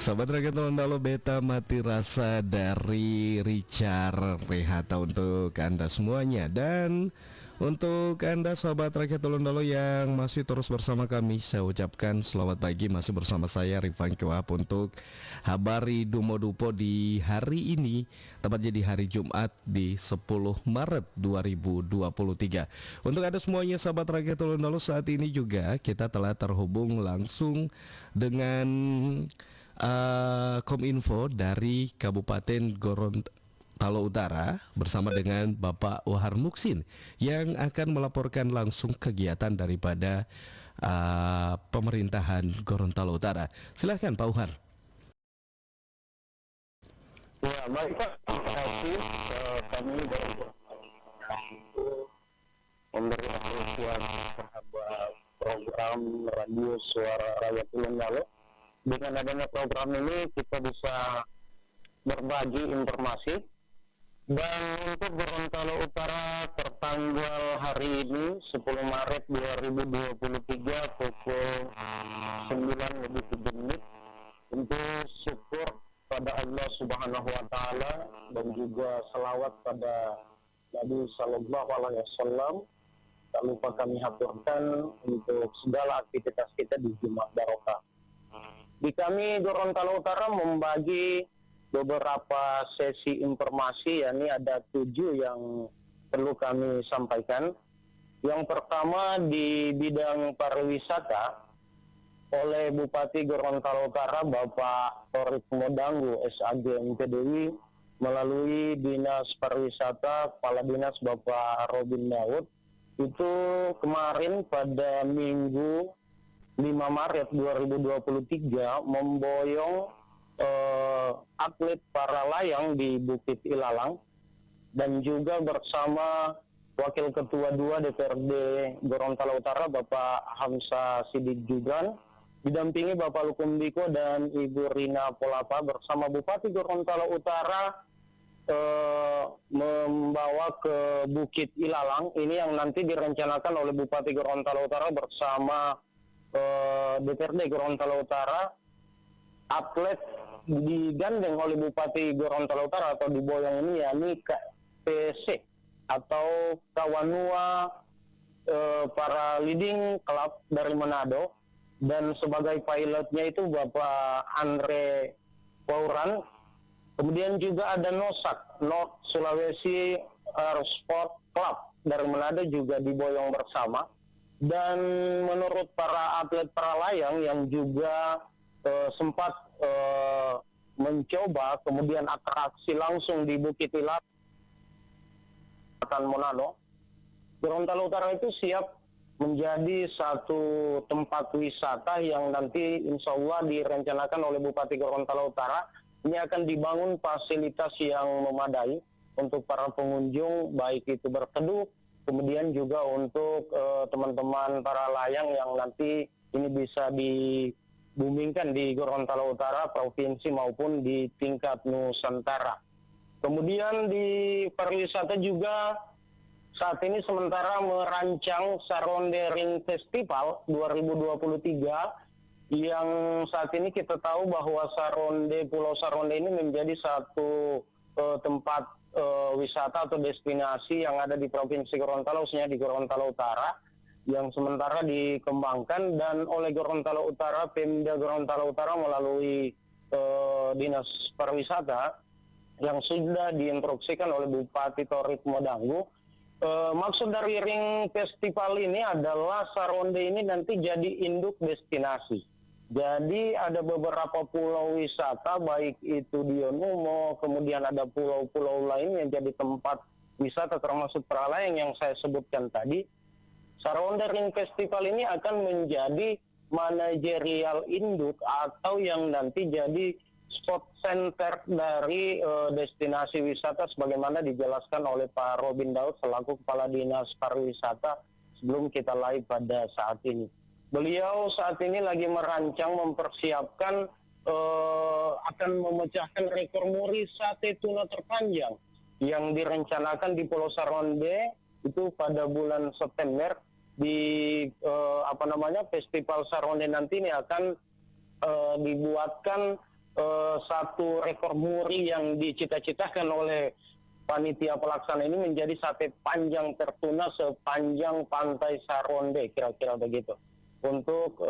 Sahabat rakyat Tolondalo, beta mati rasa dari Richard Rehata untuk Anda semuanya. Dan untuk Anda sahabat rakyat Tolondalo yang masih terus bersama kami, saya ucapkan selamat pagi. Masih bersama saya Rifan Kewap untuk Habari Dumodupo di hari ini, tepatnya di hari Jumat di 10 Maret 2023. Untuk Anda semuanya sahabat rakyat Tolondalo, saat ini juga kita telah terhubung langsung dengan Kominfo dari Kabupaten Gorontalo Utara bersama dengan Bapak Wahar Muksin yang akan melaporkan langsung kegiatan daripada pemerintahan Gorontalo Utara. Silahkan Pak Wahar. Ya, baik Pak. Terima kasih. Kami dari memberi apresiasi terhadap program Radio Suara Rakyat Tolondalo. Dengan adanya program ini kita bisa berbagi informasi. Dan untuk Gorontalo Utara tertanggal hari ini 10 Maret 2023 pukul 9:03 untuk syukur pada Allah Subhanahu wa Ta'ala dan juga selawat pada Nabi Sallallahu Alaihi Wasallam. Tak lupa kami haturkan untuk segala aktivitas kita di Jumat Barokah. Di kami Gorontalo Utara membagi beberapa sesi informasi, yakni ada 7 yang perlu kami sampaikan. Yang pertama di bidang pariwisata oleh Bupati Gorontalo Utara Bapak Torik Modanggu SAG MPDW melalui Dinas Pariwisata Kepala Dinas Bapak Robin Daud itu kemarin pada Minggu 5 Maret 2023 memboyong atlet para layang di Bukit Ilalang dan juga bersama Wakil Ketua 2 DPRD Gorontalo Utara Bapak Hamsa Sidik Jugan didampingi Bapak Lukumbiko dan Ibu Rina Polapa bersama Bupati Gorontalo Utara membawa ke Bukit Ilalang. Ini yang nanti direncanakan oleh Bupati Gorontalo Utara bersama DPRD Gorontalo Utara. Atlet digandeng oleh Bupati Gorontalo Utara atau diboyong ini yakni KPC atau Kawanua para leading club dari Manado, dan sebagai pilotnya itu Bapak Andre Pauran. Kemudian juga ada NOSAK, North Sulawesi Sport Club dari Manado juga diboyong bersama. Dan menurut para atlet para layang yang juga sempat mencoba kemudian atraksi langsung di Bukit Ilalang Manado, Gorontalo Utara itu siap menjadi satu tempat wisata yang nanti insya Allah direncanakan oleh Bupati Gorontalo Utara. Ini akan dibangun fasilitas yang memadai untuk para pengunjung, baik itu berteduh, kemudian juga untuk teman-teman para layang yang nanti ini bisa dibumingkan di Gorontalo Utara, provinsi maupun di tingkat Nusantara. Kemudian di pariwisata juga saat ini sementara merancang Saronde Ring Festival 2023 yang saat ini kita tahu bahwa Pulau Saronde ini menjadi satu tempat wisata atau destinasi yang ada di Provinsi Gorontalo, khususnya di Gorontalo Utara, yang sementara dikembangkan dan oleh Gorontalo Utara, Pemda Gorontalo Utara melalui Dinas Pariwisata yang sudah diinstruksikan oleh Bupati Torik Modanggu. Maksud dari Ring Festival ini adalah Saronde ini nanti jadi induk destinasi. Jadi ada beberapa pulau wisata, baik itu di Yonumo, kemudian ada pulau-pulau lain yang jadi tempat wisata termasuk Pralayang yang saya sebutkan tadi. Saronde Ring Festival ini akan menjadi manajerial induk atau yang nanti jadi spot center dari destinasi wisata sebagaimana dijelaskan oleh Pak Robin Daud selaku Kepala Dinas Pariwisata sebelum kita live pada saat ini. Beliau saat ini lagi merancang mempersiapkan akan memecahkan rekor muri sate tuna terpanjang yang direncanakan di Pulau Saronde itu pada bulan September. Di Festival Saronde nanti ini akan dibuatkan satu rekor muri yang dicita-citakan oleh panitia pelaksana ini menjadi sate panjang tertuna sepanjang Pantai Saronde, kira-kira begitu, untuk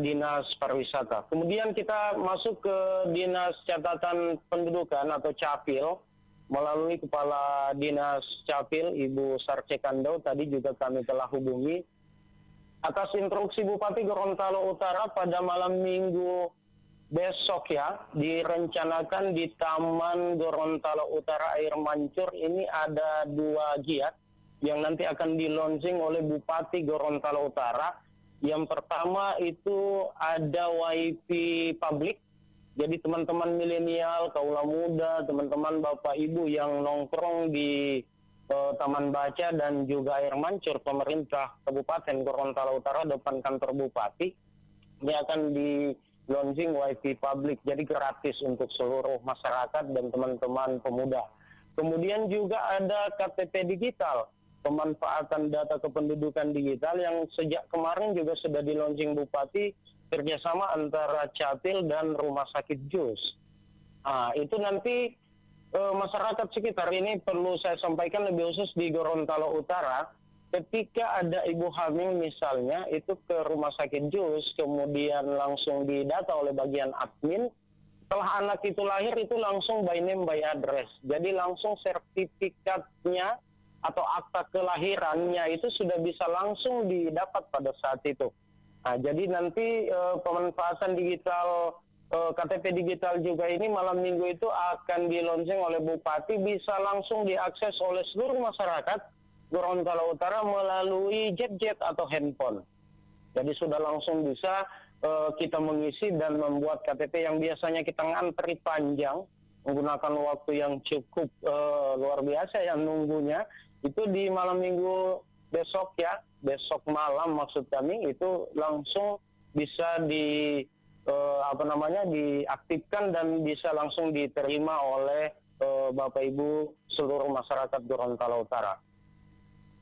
Dinas Pariwisata. Kemudian kita masuk ke Dinas Catatan Pendudukan atau Capil melalui Kepala Dinas Capil Ibu Sarcekando. Tadi juga kami telah hubungi atas instruksi Bupati Gorontalo Utara pada malam Minggu besok ya, direncanakan di Taman Gorontalo Utara Air Mancur ini ada 2 giat yang nanti akan di-launching oleh Bupati Gorontalo Utara. Yang pertama itu ada WiFi publik. Jadi teman-teman milenial, kaula muda, teman-teman Bapak Ibu yang nongkrong di Taman Baca dan juga Air Mancur pemerintah Kabupaten Gorontalo Utara depan kantor Bupati, ini akan di launching WiFi publik, jadi gratis untuk seluruh masyarakat dan teman-teman pemuda. Kemudian juga ada KTP digital, pemanfaatan data kependudukan digital yang sejak kemarin juga sudah di launching Bupati kerjasama antara Capil dan Rumah Sakit JUS. Nah, itu nanti masyarakat sekitar ini perlu saya sampaikan lebih khusus di Gorontalo Utara, ketika ada ibu hamil misalnya itu ke Rumah Sakit JUS, kemudian langsung didata oleh bagian admin, setelah anak itu lahir itu langsung by name by address. Jadi langsung sertifikatnya atau akta kelahirannya itu sudah bisa langsung didapat pada saat itu. Nah, jadi nanti pemanfaatan digital KTP digital juga ini malam minggu itu akan di-launching oleh Bupati, bisa langsung diakses oleh seluruh masyarakat Gorontalo Utara melalui jet atau handphone. Jadi sudah langsung bisa kita mengisi dan membuat KTP yang biasanya kita ngantri panjang, menggunakan waktu yang cukup luar biasa yang nunggunya, itu di malam minggu besok ya, besok malam maksud kami, itu langsung bisa diaktifkan dan bisa langsung diterima oleh Bapak Ibu seluruh masyarakat Gorontalo Utara.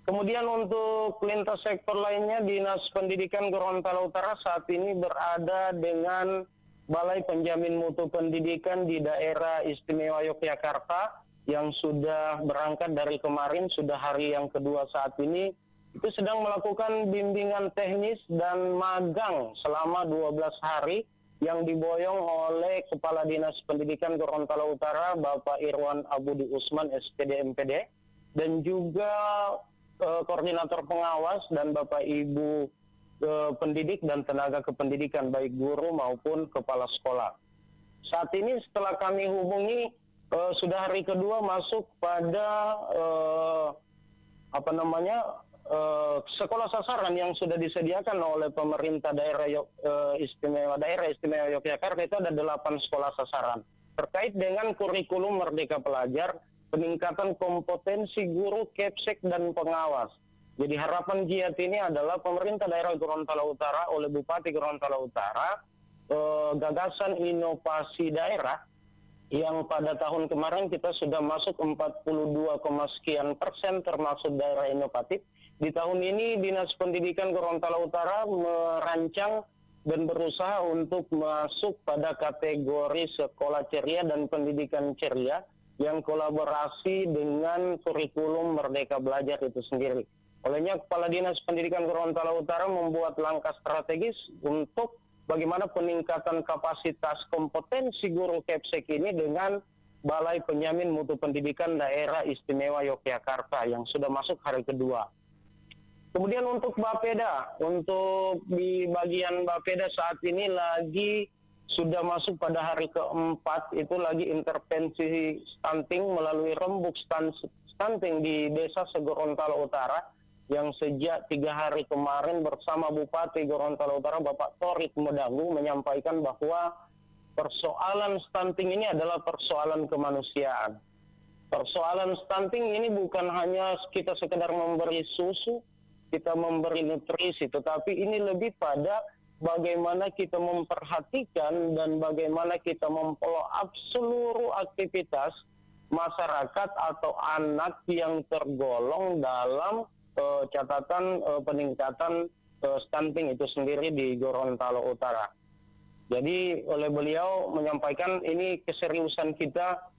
Kemudian untuk lintas sektor lainnya, Dinas Pendidikan Gorontalo Utara saat ini berada dengan Balai Penjamin Mutu Pendidikan di daerah istimewa Yogyakarta yang sudah berangkat dari kemarin, sudah hari yang kedua saat ini, itu sedang melakukan bimbingan teknis dan magang selama 12 hari yang diboyong oleh Kepala Dinas Pendidikan Gorontalo Utara, Bapak Irwan Abudi Usman, SPD MPD, dan juga koordinator pengawas dan Bapak Ibu pendidik dan tenaga kependidikan, baik guru maupun kepala sekolah. Saat ini setelah kami hubungi, sudah hari kedua masuk pada sekolah sasaran yang sudah disediakan oleh pemerintah daerah istimewa Yogyakarta. Itu ada 8 sekolah sasaran terkait dengan kurikulum Merdeka Pelajar, peningkatan kompetensi guru, kepsek, dan pengawas. Jadi harapan giat ini adalah pemerintah daerah Gorontalo Utara oleh Bupati Gorontalo Utara, gagasan inovasi daerah yang pada tahun kemarin kita sudah masuk 42, sekian persen termasuk daerah inovatif. Di tahun ini Dinas Pendidikan Gorontalo Utara merancang dan berusaha untuk masuk pada kategori sekolah ceria dan pendidikan ceria yang kolaborasi dengan kurikulum Merdeka Belajar itu sendiri. Olehnya Kepala Dinas Pendidikan Gorontalo Utara membuat langkah strategis untuk bagaimana peningkatan kapasitas kompetensi guru kepsek ini dengan Balai Penjamin Mutu Pendidikan Daerah Istimewa Yogyakarta yang sudah masuk hari kedua. Kemudian untuk Bapeda, untuk di bagian Bapeda saat ini lagi sudah masuk pada hari keempat, itu lagi intervensi stunting melalui rembuk stunting di Desa Segorontalo Utara, yang sejak 3 hari kemarin bersama Bupati Gorontalo Utara Bapak Torik Medangu menyampaikan bahwa persoalan stunting ini adalah persoalan kemanusiaan. Persoalan stunting ini bukan hanya kita sekedar memberi susu, kita memberi nutrisi, tetapi ini lebih pada bagaimana kita memperhatikan dan bagaimana kita memfollow up seluruh aktivitas masyarakat atau anak yang tergolong dalam catatan peningkatan stunting itu sendiri di Gorontalo Utara. Jadi oleh beliau menyampaikan ini keseriusan kita,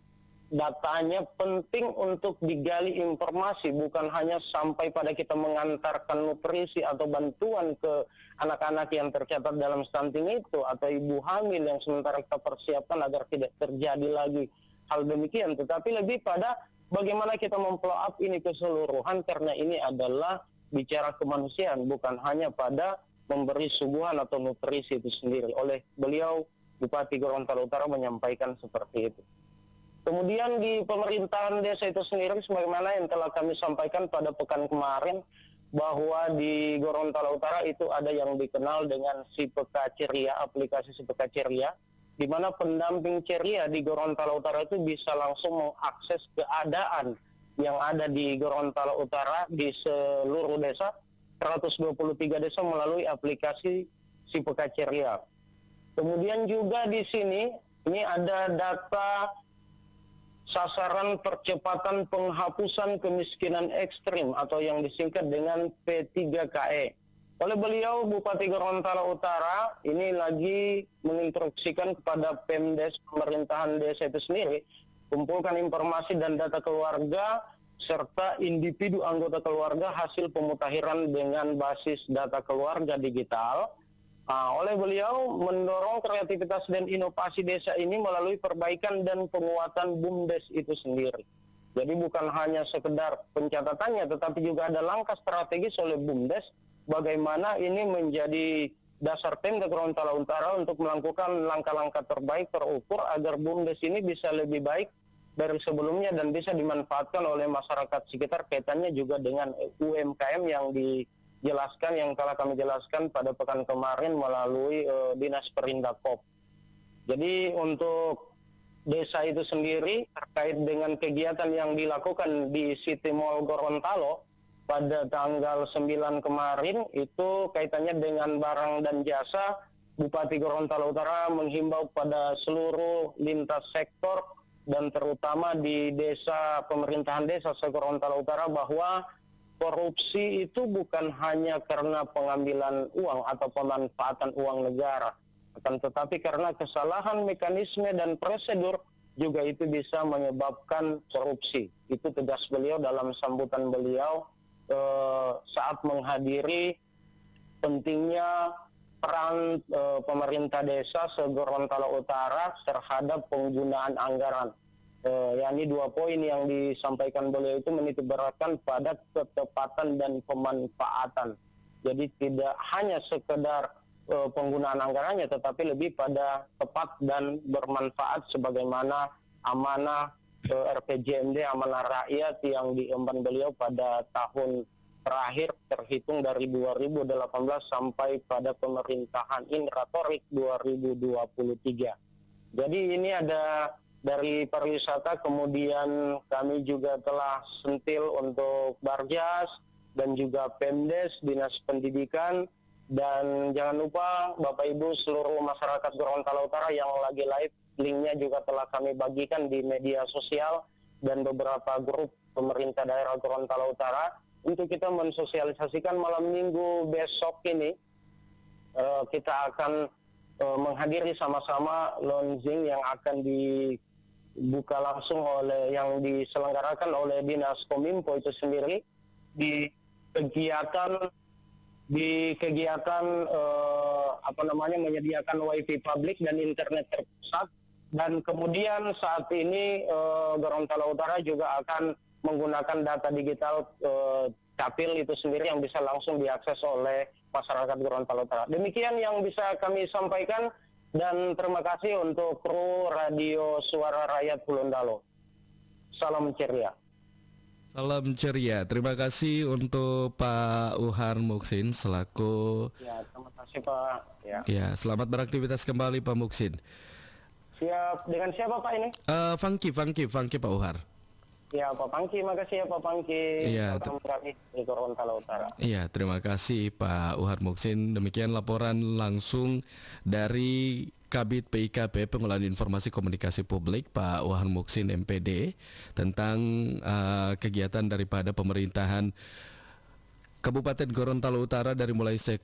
datanya penting untuk digali informasi, bukan hanya sampai pada kita mengantarkan nutrisi atau bantuan ke anak-anak yang tercatat dalam stunting itu, atau ibu hamil yang sementara kita persiapkan agar tidak terjadi lagi hal demikian, tetapi lebih pada bagaimana kita memfollow up ini keseluruhan, karena ini adalah bicara kemanusiaan, bukan hanya pada memberi suguhan atau nutrisi itu sendiri. Oleh beliau, Bupati Gorontalo Utara menyampaikan seperti itu. Kemudian di pemerintahan desa itu sendiri, sebagaimana yang telah kami sampaikan pada pekan kemarin, bahwa di Gorontalo Utara itu ada yang dikenal dengan Sipeka Ceria, aplikasi Sipeka Ceria, di mana pendamping ceria di Gorontalo Utara itu bisa langsung mengakses keadaan yang ada di Gorontalo Utara di seluruh desa, 123 desa melalui aplikasi Sipeka Ceria. Kemudian juga di sini, ini ada data sasaran percepatan penghapusan kemiskinan ekstrim atau yang disingkat dengan P3KE. Oleh beliau, Bupati Gorontalo Utara ini lagi menginstruksikan kepada Pemdes, pemerintahan desa itu sendiri, kumpulkan informasi dan data keluarga serta individu anggota keluarga hasil pemutakhiran dengan basis data keluarga digital. Oleh beliau mendorong kreativitas dan inovasi desa ini melalui perbaikan dan penguatan BUMDes itu sendiri. Jadi bukan hanya sekedar pencatatannya, tetapi juga ada langkah strategis oleh BUMDes bagaimana ini menjadi dasar Pemda Gorontalo Utara untuk melakukan langkah-langkah terbaik terukur agar BUMDes ini bisa lebih baik dari sebelumnya dan bisa dimanfaatkan oleh masyarakat sekitar, kaitannya juga dengan UMKM yang dijelaskan, yang telah kami jelaskan pada pekan kemarin melalui Dinas Perindakop. Jadi untuk desa itu sendiri terkait dengan kegiatan yang dilakukan di City Mall Gorontalo pada tanggal 9 kemarin itu kaitannya dengan barang dan jasa, Bupati Gorontalo Utara menghimbau pada seluruh lintas sektor dan terutama di desa, pemerintahan desa se-Gorontalo Utara, bahwa korupsi itu bukan hanya karena pengambilan uang atau pemanfaatan uang negara, akan tetapi karena kesalahan mekanisme dan prosedur juga itu bisa menyebabkan korupsi. Itu tegas beliau dalam sambutan beliau saat menghadiri pentingnya peran pemerintah desa se-Gorontalo Utara terhadap penggunaan anggaran. Yakni 2 poin yang disampaikan beliau itu menitikberatkan pada ketepatan dan pemanfaatan. Jadi tidak hanya sekedar penggunaan anggarannya, tetapi lebih pada tepat dan bermanfaat sebagaimana amanah RPJMD, amanah rakyat yang diemban beliau pada tahun terakhir terhitung dari 2018 sampai pada pemerintahan Inratorik 2023. Jadi ini ada dari pariwisata, kemudian kami juga telah sentil untuk Barjas dan juga Pemdes, Dinas Pendidikan, dan jangan lupa Bapak Ibu seluruh masyarakat Gorontalo Utara yang lagi live, linknya juga telah kami bagikan di media sosial dan beberapa grup pemerintah daerah Gorontalo Utara untuk kita mensosialisasikan malam minggu besok ini. Kita akan menghadiri sama-sama launching yang akan dibuka langsung oleh, yang diselenggarakan oleh Dinas Kominfo itu sendiri di kegiatan menyediakan wifi publik dan internet terpusat. Dan kemudian saat ini Gorontalo Utara juga akan menggunakan data digital Capil itu sendiri yang bisa langsung diakses oleh masyarakat Gorontalo Utara. Demikian yang bisa kami sampaikan dan terima kasih untuk kru Radio Suara Rakyat Gorontalo. Salam ceria. Salam ceria. Terima kasih untuk Pak Uhar Muksin selaku. Ya, terima kasih Pak. Ya, selamat beraktivitas kembali Pak Muksin. Siap. Dengan siapa Pak ini? Funky Pak Uhar. Ya Pak Pangki, makasih ya Pak Pangki. Iya, kami di Gorontalo Utara. Iya, terima kasih Pak Uhar Muksin. Demikian laporan langsung dari Kabid PIKP Pengelolaan Informasi Komunikasi Publik Pak Uhar Muksin MPD tentang kegiatan daripada pemerintahan Kabupaten Gorontalo Utara dari mulai sektor